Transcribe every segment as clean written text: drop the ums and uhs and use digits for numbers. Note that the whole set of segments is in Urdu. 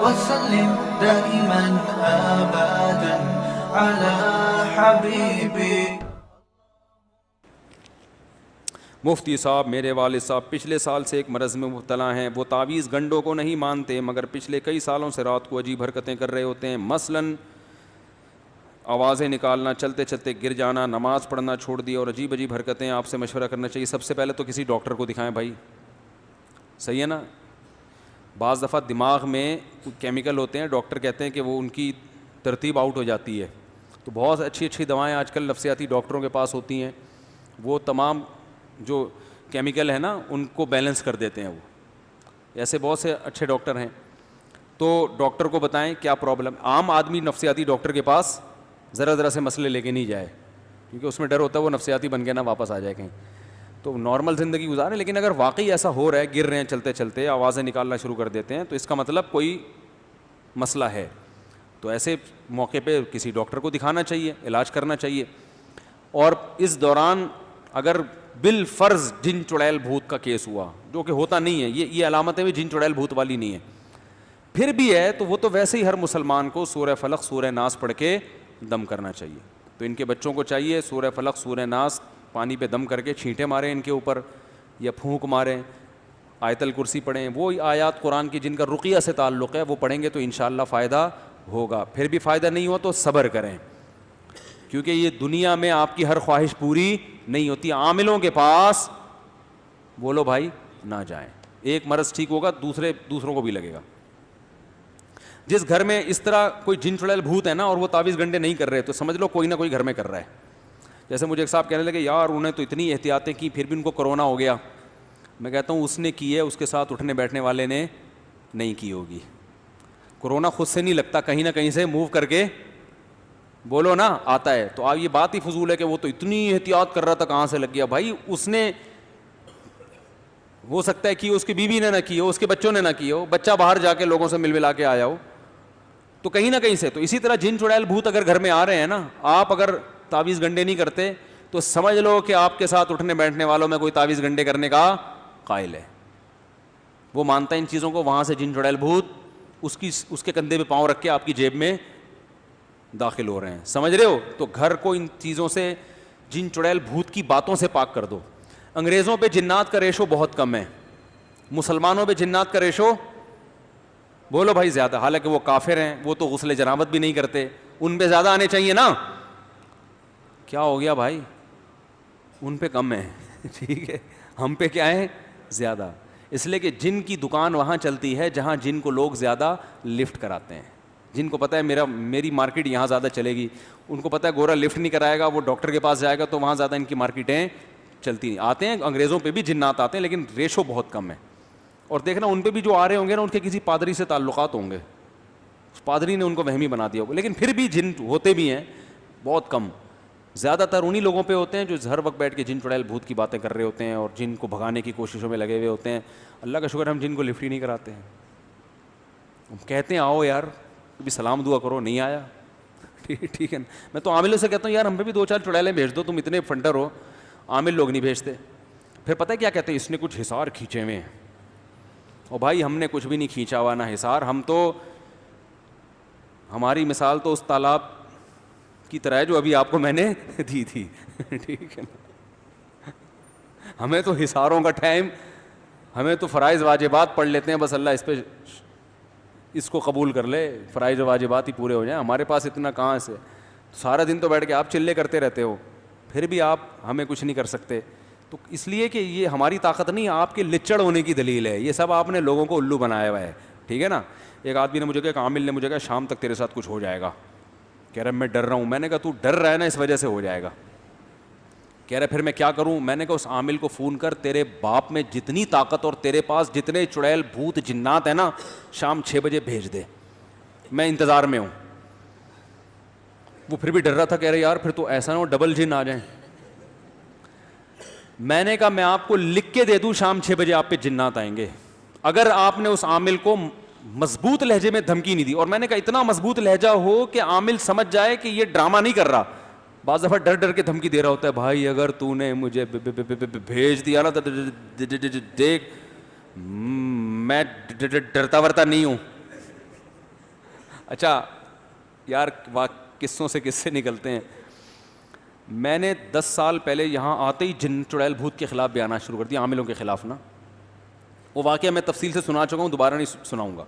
وسلم دائما أبدا على حبيبي. مفتی صاحب، میرے والد صاحب پچھلے سال سے ایک مرض میں مبتلا ہیں. وہ تعویذ گنڈوں کو نہیں مانتے مگر پچھلے کئی سالوں سے رات کو عجیب حرکتیں کر رہے ہوتے ہیں. مثلاً آوازیں نکالنا، چلتے چلتے گر جانا، نماز پڑھنا چھوڑ دی اور عجیب عجیب حرکتیں. آپ سے مشورہ کرنا چاہیے. سب سے پہلے تو کسی ڈاکٹر کو دکھائیں بھائی، صحیح ہے نا. بعض دفعہ دماغ میں کیمیکل ہوتے ہیں، ڈاکٹر کہتے ہیں کہ وہ ان کی ترتیب آؤٹ ہو جاتی ہے. تو بہت اچھی اچھی دوائیں آج کل نفسیاتی ڈاکٹروں کے پاس ہوتی ہیں، وہ تمام جو کیمیکل ہے نا ان کو بیلنس کر دیتے ہیں. وہ ایسے بہت سے اچھے ڈاکٹر ہیں. تو ڈاکٹر کو بتائیں کیا پرابلم. عام آدمی نفسیاتی ڈاکٹر کے پاس ذرا ذرا سے مسئلے لے کے نہیں جائے، کیونکہ اس میں ڈر ہوتا ہے وہ نفسیاتی بن کے نہ واپس آ جائے کہیں. تو نارمل زندگی گزاریں. لیکن اگر واقعی ایسا ہو رہا ہے، گر رہے ہیں چلتے چلتے، آوازیں نکالنا شروع کر دیتے ہیں، تو اس کا مطلب کوئی مسئلہ ہے. تو ایسے موقع پہ کسی ڈاکٹر کو دکھانا چاہیے، علاج کرنا چاہیے. اور اس دوران اگر بالفرض جن چڑیل بھوت کا کیس ہوا، جو کہ ہوتا نہیں ہے، یہ علامتیں بھی جن چڑیل بھوت والی نہیں ہیں، پھر بھی ہے، تو وہ تو ویسے ہی ہر مسلمان کو سورہ فلق سورہ ناس پڑھ کے دم کرنا چاہیے. تو ان کے بچوں کو چاہیے سورہ فلق سورہ ناس پانی پہ دم کر کے چھینٹے ماریں ان کے اوپر، یا پھونک ماریں، آیت الکرسی پڑھیں. وہ آیات قرآن کی جن کا رقیہ سے تعلق ہے وہ پڑھیں گے تو انشاءاللہ فائدہ ہوگا. پھر بھی فائدہ نہیں ہوا تو صبر کریں، کیونکہ یہ دنیا میں آپ کی ہر خواہش پوری نہیں ہوتی. عاملوں کے پاس بولو بھائی نہ جائیں. ایک مرض ٹھیک ہوگا دوسروں کو بھی لگے گا. جس گھر میں اس طرح کوئی جن چڑیل بھوت ہے نا اور وہ تعویذ گنڈے نہیں کر رہے، تو سمجھ لو کوئی نہ کوئی گھر میں کر رہا ہے. جیسے مجھے ایک صاحب کہنے لگے یار انہیں تو اتنی احتیاطیں کی پھر بھی ان کو کرونا ہو گیا. میں کہتا ہوں اس نے کی ہے، اس کے ساتھ اٹھنے بیٹھنے والے نے نہیں کی ہوگی. کرونا خود سے نہیں لگتا، کہیں نہ کہیں سے موو کر کے بولو نا آتا ہے. تو آپ یہ بات ہی فضول ہے کہ وہ تو اتنی احتیاط کر رہا تھا کہاں سے لگ گیا. بھائی اس نے ہو سکتا ہے کہ اس کی بیوی نے نہ کی ہو، اس کے بچوں نے نہ کی ہو، بچہ باہر جا کے لوگوں سے مل ملا کے آیا ہو، تو کہیں نہ کہیں سے. تو اسی طرح جن چڑیل بھوت اگر گھر میں آ رہے ہیں نا، آپ اگر تعویذ گنڈے نہیں کرتے تو سمجھ لو کہ آپ کے ساتھ اٹھنے بیٹھنے والوں میں کوئی تعویذ گنڈے کرنے کا قائل ہے. وہ مانتا ہے ان چیزوں کو، وہاں سے جن چڑیل بھوت اس کے کندھے پہ پاؤں رکھ کے آپ کی جیب میں داخل ہو رہے ہیں. سمجھ رہے ہو؟ تو گھر کو ان چیزوں سے، جن چڑیل بھوت کی باتوں سے پاک کر دو. انگریزوں پہ جنات کا ریشو بہت کم ہے، مسلمانوں پہ جنات کا ریشو بولو بھائی زیادہ. حالانکہ وہ کافر ہیں، وہ تو غسل جنابت بھی نہیں کرتے، ان پہ زیادہ آنے چاہیے نا. کیا ہو گیا بھائی؟ ان پہ کم ہے ٹھیک ہے، ہم پہ کیا ہے؟ زیادہ. اس لیے کہ جن کی دکان وہاں چلتی ہے جہاں جن کو لوگ زیادہ لفٹ کراتے ہیں. جن کو پتہ ہے میری مارکیٹ یہاں زیادہ چلے گی، ان کو پتہ ہے گورا لفٹ نہیں کرائے گا، وہ ڈاکٹر کے پاس جائے گا تو وہاں زیادہ ان کی مارکیٹیں چلتی نہیں. آتے ہیں انگریزوں پہ بھی جنات آتے ہیں لیکن ریشو بہت کم ہے. اور دیکھنا ان پہ بھی جو آ رہے ہوں گے نا ان کے کسی پادری سے تعلقات ہوں گے، پادری نے ان کو وہمی بنا دیا ہوگا. لیکن پھر بھی جن ہوتے بھی ہیں بہت کم. زیادہ تر انہی لوگوں پہ ہوتے ہیں جو ہر وقت بیٹھ کے جن چڑیل بھوت کی باتیں کر رہے ہوتے ہیں اور جن کو بھگانے کی کوششوں میں لگے ہوئے ہوتے ہیں. اللہ کا شکر ہم جن کو لفٹ ہی نہیں کراتے ہیں. ہم کہتے ہیں آؤ یار بھی سلام دعا کرو، نہیں آیا ٹھیک ہے. میں تو عاملوں سے کہتا ہوں یار ہم پہ بھی 2-4 چڑیلیں بھیج دو، تم اتنے فنڈر ہو. عامل لوگ نہیں بھیجتے. پھر پتہ ہے کیا کہتے ہیں؟ اس نے کچھ حصار کھینچے ہوئے ہیں. اور بھائی ہم نے کچھ بھی نہیں کھینچا ہوا نہ حصار. ہم تو، ہماری مثال تو اس تالاب کی طرح ہے جو ابھی آپ کو میں نے دی تھی ٹھیک ہے نا. ہمیں تو حصاروں کا ٹائم، ہمیں تو فرائض واجبات پڑھ لیتے ہیں بس، اللہ اس پہ اس کو قبول کر لے، فرائض واجبات ہی پورے ہو جائیں. ہمارے پاس اتنا کہاں سے؟ سارا دن تو بیٹھ کے آپ چلے کرتے رہتے ہو، پھر بھی آپ ہمیں کچھ نہیں کر سکتے. تو اس لیے کہ یہ ہماری طاقت نہیں، آپ کے لچڑ ہونے کی دلیل ہے. یہ سب آپ نے لوگوں کو الو بنایا ہوا ہے، ٹھیک ہے نا. ایک آدمی نے مجھے کہا، ایک عامل نے مجھے کہا شام تک تیرے ساتھ کچھ ہو جائے گا. کہہ رہا میں ڈر رہا ہوں. میں نے کہا تو ڈر رہا ہے نا اس وجہ سے ہو جائے گا. کہہ رہا پھر میں کیا کروں؟ میں نے کہا اس عامل کو فون کر، تیرے باپ میں جتنی طاقت اور تیرے پاس جتنے چڑیل بھوت جنات ہیں نا، شام 6 بجے بھیج دے، میں انتظار میں ہوں. وہ پھر بھی ڈر رہا تھا. کہہ رہے یار پھر تو ایسا نہ ہو ڈبل جن آ جائیں. میں نے کہا میں آپ کو لکھ کے دے دوں شام 6 بجے آپ پہ جنات آئیں گے، اگر آپ نے اس عامل کو مضبوط لہجے میں دھمکی نہیں دی. اور میں نے کہا اتنا مضبوط لہجہ ہو کہ عامل سمجھ جائے کہ یہ ڈرامہ نہیں کر رہا. بعض دفعہ ڈر ڈر کے دھمکی دے رہا ہوتا ہے، بھائی اگر تو نے مجھے بھیج دیا نا تو دیکھ میں ڈرتا ورتا نہیں ہوں. اچھا یار قصوں سے قصے نکلتے ہیں. میں نے 10 سال پہلے یہاں آتے ہی جن چڑیل بھوت کے خلاف بیانات شروع کر دیا, عاملوں کے خلاف نا. وہ واقعہ میں تفصیل سے سنا چکا ہوں, دوبارہ نہیں سناؤں گا.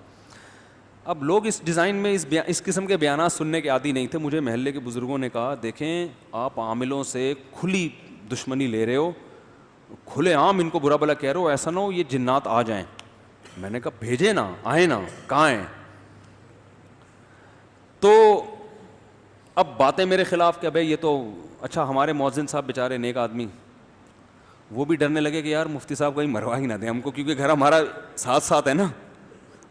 اب لوگ اس ڈیزائن میں اس قسم کے بیانات سننے کے عادی نہیں تھے. مجھے محلے کے بزرگوں نے کہا دیکھیں آپ عاملوں سے کھلی دشمنی لے رہے ہو, کھلے عام ان کو برا بلا کہہ رہے ہو, ایسا نہ ہو یہ جنات آ جائیں. میں نے کہا بھیجے نا, آئے نا, کہاں ہیں؟ تو اب باتیں میرے خلاف کہ بھائی یہ تو اچھا ہمارے مؤذن صاحب بیچارے نیک آدمی, وہ بھی ڈرنے لگے کہ یار مفتی صاحب کہیں مروا ہی نہ دیں ہم کو, کیونکہ گھر ہمارا ساتھ ساتھ ہے نا.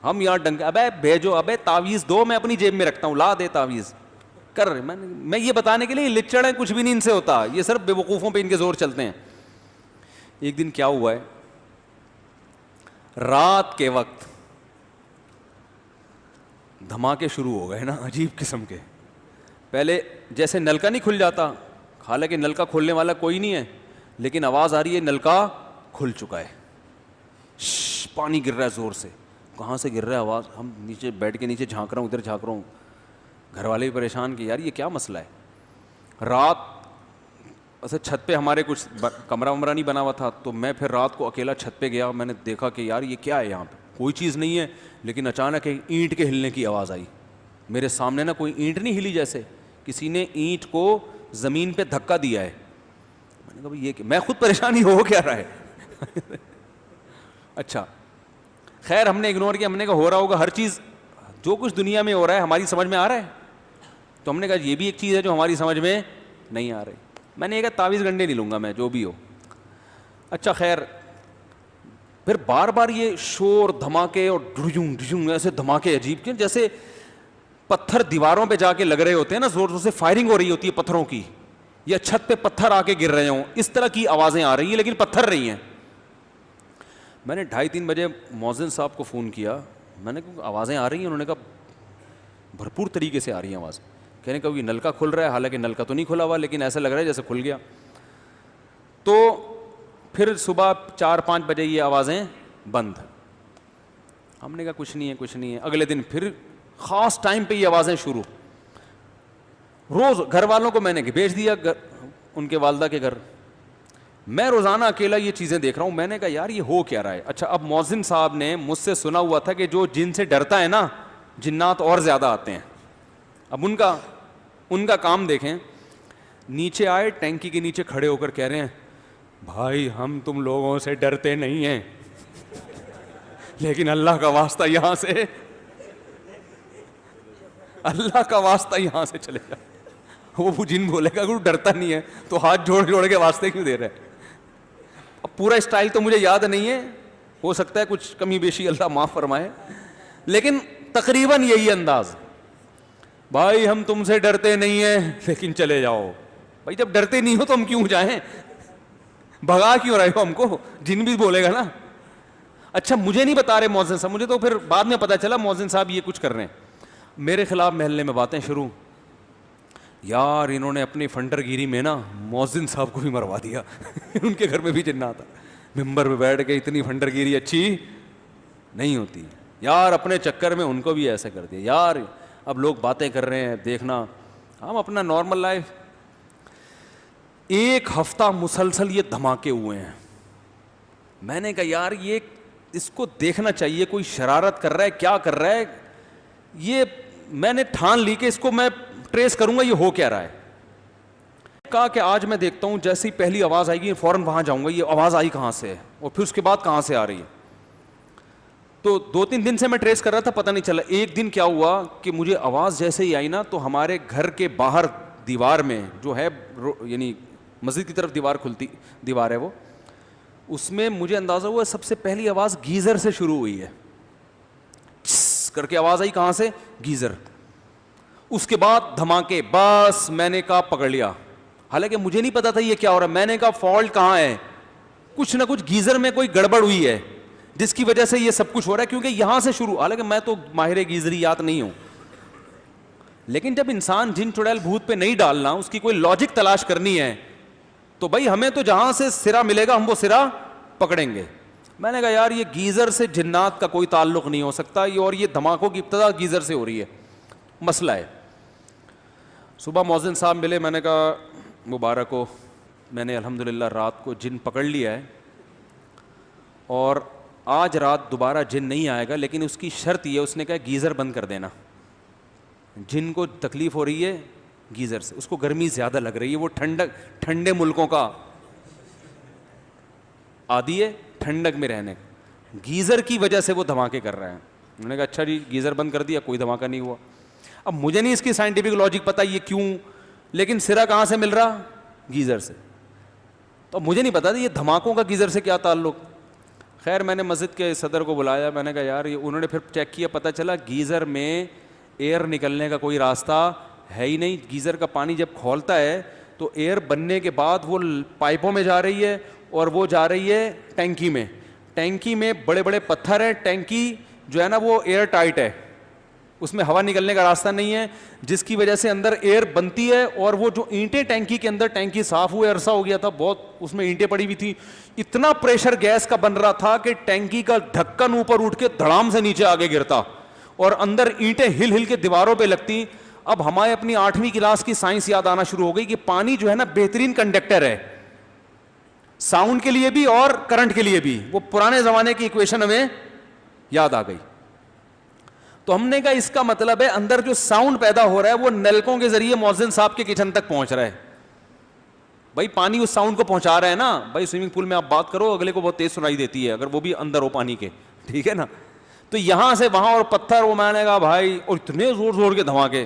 ہم یار ڈنگ ابے بھیجو, ابے تعویذ دو, میں اپنی جیب میں رکھتا ہوں, لا دے تعویذ کر. میں یہ بتانے کے لیے لچڑ ہیں, کچھ بھی نہیں ان سے ہوتا, یہ صرف بے وقوفوں پہ ان کے زور چلتے ہیں. ایک دن کیا ہوا ہے, رات کے وقت دھماکے شروع ہو گئے نا عجیب قسم کے. پہلے جیسے نلکا نہیں کھل جاتا, حالانکہ نلکا کھولنے والا کوئی نہیں ہے, لیکن آواز آ رہی ہے نلکا کھل چکا ہے, پانی گر رہا ہے زور سے. کہاں سے گر رہا ہے آواز؟ ہم نیچے بیٹھ کے نیچے جھانک رہا ہوں, ادھر جھانک رہا ہوں. گھر والے بھی پریشان کہ یار یہ کیا مسئلہ ہے. رات ایسے چھت پہ ہمارے کچھ کمرہ ومرہ نہیں بنا ہوا تھا, تو میں پھر رات کو اکیلا چھت پہ گیا. میں نے دیکھا کہ یار یہ کیا ہے, یہاں پہ کوئی چیز نہیں ہے, لیکن اچانک ایک اینٹ کے ہلنے کی آواز آئی. میرے سامنے نا کوئی اینٹ نہیں ہلی, جیسے کسی نے اینٹ کو زمین پہ دھکا دیا ہے. میں نے کہا یہ میں خود پریشانی ہو کیا رہا ہے. اچھا خیر ہم نے اگنور کیا, ہم نے کہا ہو رہا ہوگا ہر چیز, جو کچھ دنیا میں ہو رہا ہے ہماری سمجھ میں آ رہا ہے. تو ہم نے کہا یہ بھی ایک چیز ہے جو ہماری سمجھ میں نہیں آ رہی. میں نے یہ کہا تعویذ گنڈے نہیں لوں گا میں, جو بھی ہو. اچھا خیر پھر بار بار یہ شور دھماکے اور ڈھجوں ڈھجوں ایسے دھماکے عجیب کے, جیسے پتھر دیواروں پہ جا کے لگ رہے ہوتے ہیں نا, زور زور سے فائرنگ ہو رہی ہوتی ہے پتھروں کی, یا چھت پہ پتھر آ کے گر رہے ہوں, اس طرح کی آوازیں آ رہی ہیں لیکن پتھر رہی ہیں. میں نے 2:30-3 بجے مؤذن صاحب کو فون کیا. میں نے کہا آوازیں آ رہی ہیں؟ انہوں نے کہا بھرپور طریقے سے آ رہی ہیں آواز. کہنے کا یہ نلکا کھل رہا ہے, حالانکہ نلکا تو نہیں کھلا ہوا, لیکن ایسا لگ رہا ہے جیسے کھل گیا. تو پھر صبح 4-5 بجے یہ آوازیں بند. ہم نے کہا کچھ نہیں ہے کچھ نہیں ہے. اگلے دن پھر خاص ٹائم پہ یہ آوازیں شروع. روز گھر والوں کو میں نے بھیج دیا ان کے والدہ کے گھر. میں روزانہ اکیلا یہ چیزیں دیکھ رہا ہوں. میں نے کہا یار یہ ہو کیا رہا ہے. اچھا اب مؤذن صاحب نے مجھ سے سنا ہوا تھا کہ جو جن سے ڈرتا ہے نا, جنات اور زیادہ آتے ہیں. اب ان کا کام دیکھیں, نیچے آئے ٹینکی کے نیچے کھڑے ہو کر کہہ رہے ہیں بھائی ہم تم لوگوں سے ڈرتے نہیں ہیں, لیکن اللہ کا واسطہ یہاں سے, اللہ کا واسطہ یہاں سے چلے جا. وہ جن بولے گا کہ ڈرتا نہیں ہے تو ہاتھ جوڑ کے واسطے کیوں دے رہے ہیں. اب پورا اسٹائل تو مجھے یاد نہیں ہے, ہو سکتا ہے کچھ کمی بیشی اللہ معاف فرمائے, لیکن تقریباً یہی انداز. بھائی ہم تم سے ڈرتے نہیں ہیں لیکن چلے جاؤ. بھائی جب ڈرتے نہیں ہو تو ہم کیوں جائیں, بھگا کیوں رہے ہو ہم کو؟ جن بھی بولے گا نا. اچھا مجھے نہیں بتا رہے مؤذن صاحب, مجھے تو پھر بعد میں پتا چلا مؤذن صاحب یہ کچھ کر رہے ہیں. میرے خلاف محلے میں باتیں شروع. یار انہوں نے اپنی فنڈر گیری میں نا مؤذن صاحب کو بھی مروا دیا. ان کے گھر میں بھی جنات آتا. ممبر پہ بیٹھ کے اتنی فنڈر گیری اچھی نہیں ہوتی یار, اپنے چکر میں ان کو بھی ایسے کر دیا. یار اب لوگ باتیں کر رہے ہیں, دیکھنا ہم اپنا نارمل لائف. 1 ہفتہ مسلسل یہ دھماکے ہوئے ہیں. میں نے کہا یار یہ اس کو دیکھنا چاہیے, کوئی شرارت کر رہا ہے, کیا کر رہا ہے. یہ میں نے ٹھان لی کہ اس کو میں ٹریس کروں گا یہ ہو کیا رہا ہے. کہا کہ آج میں دیکھتا ہوں جیسی پہلی آواز آئے گی فوراً وہاں جاؤں گا, یہ آواز آئی کہاں سے ہے اور پھر اس کے بعد کہاں سے آ رہی ہے. تو 2-3 دن سے میں ٹریس کر رہا تھا, پتہ نہیں چلا. ایک دن کیا ہوا کہ مجھے آواز جیسے ہی آئی نا, تو ہمارے گھر کے باہر دیوار میں جو ہے یعنی مسجد کی طرف دیوار کھلتی دیوار ہے وہ, اس میں مجھے اندازہ ہوا سب سے پہلی آواز گیزر سے شروع ہوئی ہے. کر کے آواز آئی کہاں سے, گیزر. اس کے بعد دھماکے. بس میں نے کہا پکڑ لیا, حالانکہ مجھے نہیں پتا تھا یہ کیا ہو رہا ہے. میں نے کہا فالٹ کہاں ہے, کچھ نہ کچھ گیزر میں کوئی گڑبڑ ہوئی ہے جس کی وجہ سے یہ سب کچھ ہو رہا ہے, کیونکہ یہاں سے شروع. حالانکہ میں تو ماہر گیزریات نہیں ہوں, لیکن جب انسان جن چڑیل بھوت پہ نہیں ڈالنا, اس کی کوئی لاجک تلاش کرنی ہے, تو بھائی ہمیں تو جہاں سے سرا ملے گا ہم وہ سرا پکڑیں گے. میں نے کہا یار یہ گیزر سے جنات کا کوئی تعلق نہیں ہو سکتا, اور یہ دھماکوں کی ابتدا گیزر سے ہو رہی ہے. مسئلہ ہے. صبح مؤذن صاحب ملے, میں نے کہا مبارک ہو, میں نے الحمدللہ رات کو جن پکڑ لیا ہے اور آج رات دوبارہ جن نہیں آئے گا, لیکن اس کی شرط یہ, اس نے کہا گیزر بند کر دینا. جن کو تکلیف ہو رہی ہے گیزر سے, اس کو گرمی زیادہ لگ رہی ہے, وہ ٹھنڈے ملکوں کا عادی ہے ٹھنڈک میں رہنے, گیزر کی وجہ سے وہ دھماکے کر رہے ہیں. میں نے کہا اچھا جی, گیزر بند کر دیا, کوئی دھماکہ نہیں ہوا. اب مجھے نہیں اس کی سائنٹیفک لاجک پتہ یہ کیوں, لیکن سرا کہاں سے مل رہا, گیزر سے. تو مجھے نہیں پتا یہ دھماکوں کا گیزر سے کیا تعلق. خیر میں نے مسجد کے صدر کو بلایا, میں نے کہا یار یہ, انہوں نے پھر چیک کیا, پتہ چلا گیزر میں ایئر نکلنے کا کوئی راستہ ہے ہی نہیں. گیزر کا پانی جب کھولتا ہے تو ایئر بننے کے بعد وہ پائپوں میں جا رہی ہے اور وہ جا رہی ہے ٹینکی میں. ٹینکی میں بڑے بڑے پتھر ہیں, ٹینکی جو ہے نا وہ ایئر ٹائٹ ہے, اس میں ہوا نکلنے کا راستہ نہیں ہے, جس کی وجہ سے اندر ایئر بنتی ہے. اور وہ جو اینٹیں ٹینکی کے اندر, ٹینکی صاف ہوئے عرصہ ہو گیا تھا بہت, اس میں اینٹیں پڑی ہوئی تھی, اتنا پریشر گیس کا بن رہا تھا کہ ٹینکی کا ڈھکن اوپر اٹھ کے دھڑام سے نیچے آگے گرتا اور اندر اینٹیں ہل ہل کے دیواروں پہ لگتی. اب ہمارے اپنی 8ویں کلاس کی سائنس یاد آنا شروع ہو گئی کہ پانی جو ہے نا بہترین کنڈکٹر ہے, ساؤنڈ کے لیے بھی اور کرنٹ کے لیے بھی. وہ پرانے زمانے کی ایکویشن ہمیں یاد آ گئی. تو ہم نے کہا اس کا مطلب ہے اندر جو ساؤنڈ پیدا ہو رہا ہے وہ نلکوں کے ذریعے مؤذن صاحب کے کچن تک پہنچ رہا ہے. بھائی پانی اس ساؤنڈ کو پہنچا رہا ہے نا. بھائی سوئمنگ پول میں آپ بات کرو, اگلے کو بہت تیز سنائی دیتی ہے اگر وہ بھی اندر ہو پانی کے, ٹھیک ہے نا. تو یہاں سے وہاں اور پتھر, وہ میں نے کہا بھائی, اور اتنے زور زور کے دھماکے,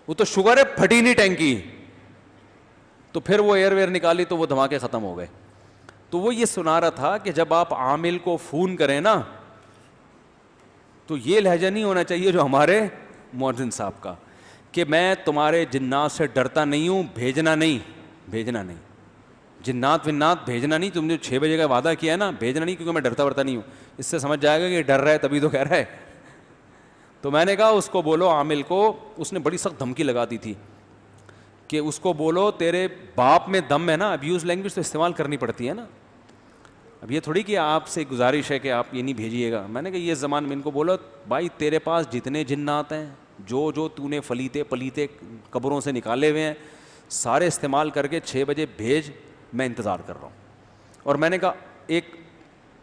وہ تو شوگر ہے پھٹی نہیں ٹینکی. تو پھر وہ ایئر ویئر نکالی تو وہ دھماکے ختم ہو گئے. تو وہ یہ سنا رہا تھا کہ جب آپ عامل کو فون کریں نا تو یہ لہجہ نہیں ہونا چاہیے جو ہمارے مؤذن صاحب کا, کہ میں تمہارے جنات سے ڈرتا نہیں ہوں, بھیجنا نہیں, جنات ونات بھیجنا نہیں, تم نے 6 بجے کا وعدہ کیا ہے نا, بھیجنا نہیں, کیونکہ میں ڈرتا ورتا نہیں ہوں. اس سے سمجھ جائے گا کہ ڈر رہا ہے تبھی تو کہہ رہا ہے. تو میں نے کہا اس کو بولو عامل کو, اس نے بڑی سخت دھمکی لگا دی تھی کہ اس کو بولو تیرے باپ میں دم ہے نا. ابیوز لینگویج تو استعمال کرنی پڑتی ہے نا. اب یہ تھوڑی کہ آپ سے گزارش ہے کہ آپ یہ نہیں بھیجیے گا. میں نے کہا یہ زمان میں ان کو بولو بھائی تیرے پاس جتنے جنات ہیں, جو تو نے فلیتے پلیتے قبروں سے نکالے ہوئے ہیں, سارے استعمال کر کے 6 بجے بھیج, میں انتظار کر رہا ہوں. اور میں نے کہا ایک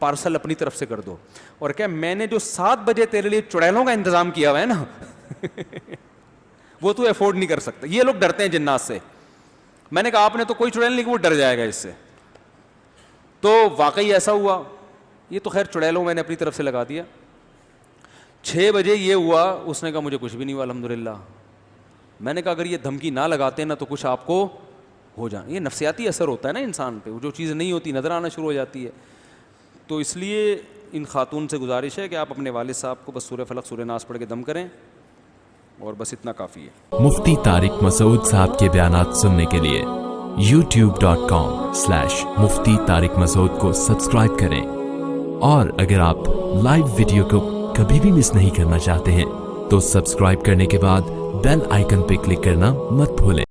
پارسل اپنی طرف سے کر دو, اور کیا میں نے جو 7 بجے تیرے لیے چڑیلوں کا انتظام کیا ہوا ہے نا وہ تو افورڈ نہیں کر سکتا. یہ لوگ ڈرتے ہیں جنات سے. میں نے کہا آپ نے تو کوئی چڑیل نہیں کہ وہ ڈر جائے گا اس سے. تو واقعی ایسا ہوا. یہ تو خیر چڑیلوں میں نے اپنی طرف سے لگا دیا. 6 بجے یہ ہوا, اس نے کہا مجھے کچھ بھی نہیں ہوا الحمدللہ. میں نے کہا اگر یہ دھمکی نہ لگاتے نا تو کچھ آپ کو ہو جانا. یہ نفسیاتی اثر ہوتا ہے نا انسان پہ, جو چیز نہیں ہوتی نظر آنا شروع ہو جاتی ہے. تو اس لیے ان خاتون سے گزارش ہے کہ آپ اپنے والد صاحب کو بس سورہ فلق سورہ ناس پڑھ کے دم کریں, اور بس اتنا کافی ہے. مفتی طارق مسعود صاحب کے بیانات سننے کے لیے youtube.com/مفتی طارق مسعود کو سبسکرائب کریں, اور اگر آپ لائیو ویڈیو کو کبھی بھی مس نہیں کرنا چاہتے ہیں تو سبسکرائب کرنے کے بعد بیل آئیکن پہ کلک کرنا مت بھولیں.